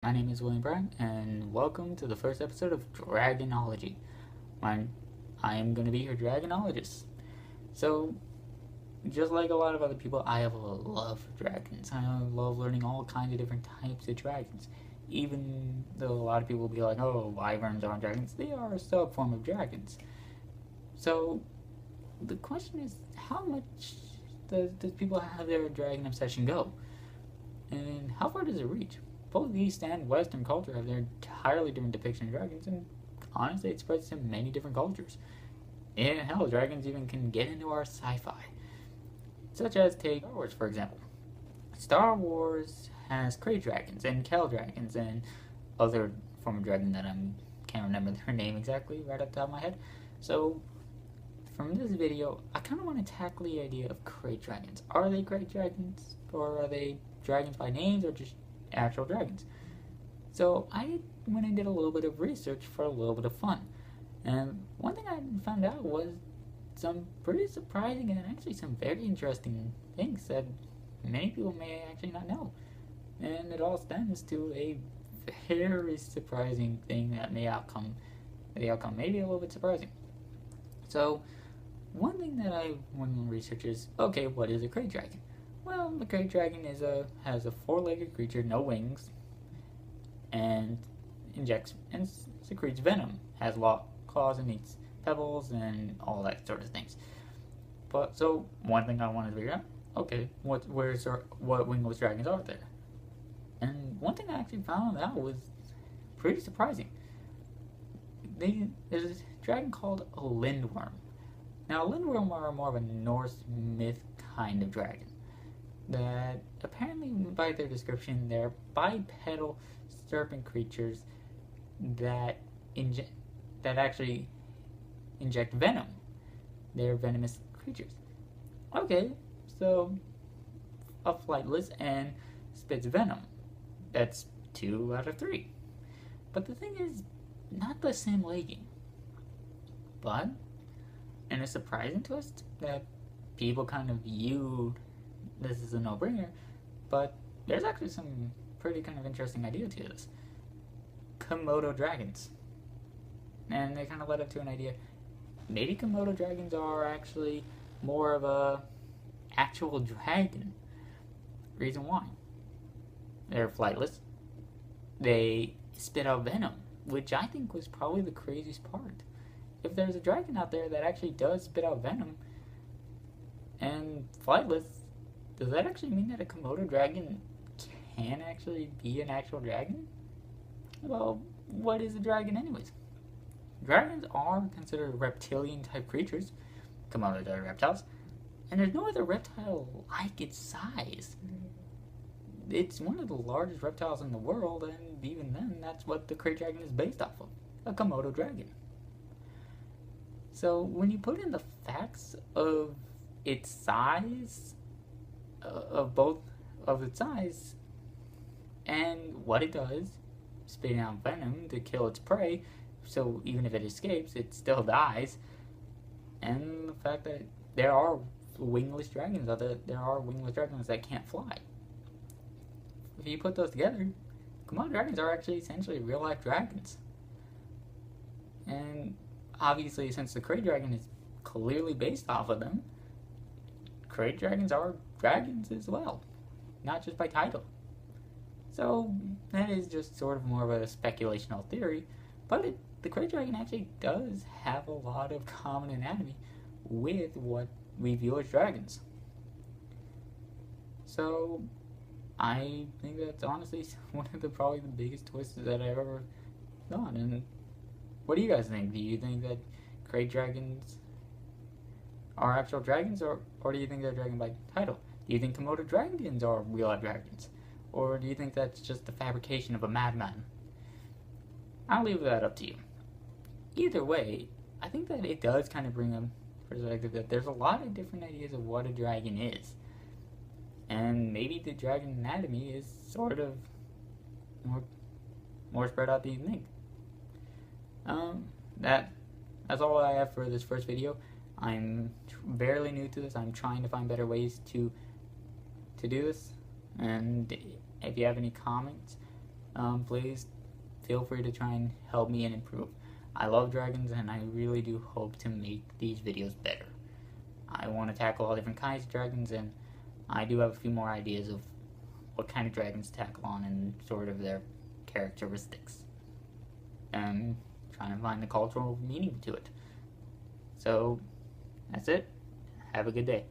My name is William Brown, and welcome to the first episode of Dragonology. I am going to be your Dragonologist. So, just like a lot of other people, I have a love for dragons. I love learning all kinds of different types of dragons. Even though a lot of people will be like, oh, wyverns aren't dragons, they are a sub-form of dragons. So, the question is, how much does people have their dragon obsession go? And how far does it reach? Both East and Western culture have their entirely different depiction of dragons, and honestly, it spreads to many different cultures. And hell, dragons even can get into our sci-fi, such as take Star Wars for example. Star Wars has Krayte Dragons and Kel Dragons and other form of dragon that I can't remember their name exactly right off the top of my head. So, from this video, I kind of want to tackle the idea of Krayte Dragons. Are they Krayte Dragons, or are they dragons by names, or just actual dragons? So I went and did a little bit of research for a little bit of fun. And one thing I found out was some pretty surprising and actually some very interesting things that many people may actually not know. And it all stems to a very surprising thing that the outcome may be a little bit surprising. So one thing that I went and researched is, okay, what is a Krayte Dragon? Well, the Krayte Dragon has a four-legged creature, no wings, and injects and secretes venom, has claws and eats pebbles and all that sort of things. But so one thing I wanted to figure out, okay, what wingless dragons are there? And one thing I actually found out was pretty surprising. There's a dragon called a lindworm. Now, lindworm are more of a Norse myth kind of dragon that apparently, by their description, they're bipedal serpent creatures that actually inject venom. They're venomous creatures. Okay, so a flightless and spits venom. That's 2 out of 3. But the thing is, not the same legging. But, and a surprising twist that people kind of viewed this is a no-brainer, but there's actually some pretty kind of interesting idea to this. Komodo dragons. And they kind of led up to an idea. Maybe Komodo dragons are actually more of a actual dragon. Reason why? They're flightless. They spit out venom, which I think was probably the craziest part. If there's a dragon out there that actually does spit out venom and flightless, does that actually mean that a Komodo dragon can actually be an actual dragon? Well, what is a dragon anyways? Dragons are considered reptilian type creatures. Komodos are reptiles. And there's no other reptile like its size. It's one of the largest reptiles in the world, and even then, that's what the Krayte Dragon is based off of. A Komodo dragon. So, when you put in the facts of its size, of its size and what it does, spitting out venom to kill its prey, so even if it escapes, it still dies, and the fact that there are wingless dragons that can't fly. If you put those together, Komodo dragons are actually essentially real-life dragons. And obviously, since the Krayte Dragon is clearly based off of them, Krayte Dragons are dragons as well, not just by title. So that is just sort of more of a speculational theory, but the Krayte Dragon actually does have a lot of common anatomy with what we view as dragons. So I think that's honestly one of the probably the biggest twists that I've ever done. And what do you guys think? Do you think that Krayte Dragons are actual dragons, or do you think they're dragon by title? Do you think Komodo dragons are real-life dragons? Or do you think that's just the fabrication of a madman? I'll leave that up to you. Either way, I think that it does kind of bring up perspective that there's a lot of different ideas of what a dragon is. And maybe the dragon anatomy is sort of more spread out than you think. That's all I have for this first video. I'm barely new to this. I'm trying to find better ways to do this. And if you have any comments, please feel free to try and help me and improve. I love dragons, and I really do hope to make these videos better. I want to tackle all different kinds of dragons, and I do have a few more ideas of what kind of dragons to tackle on and sort of their characteristics. And trying to find the cultural meaning to it. So, that's it. Have a good day.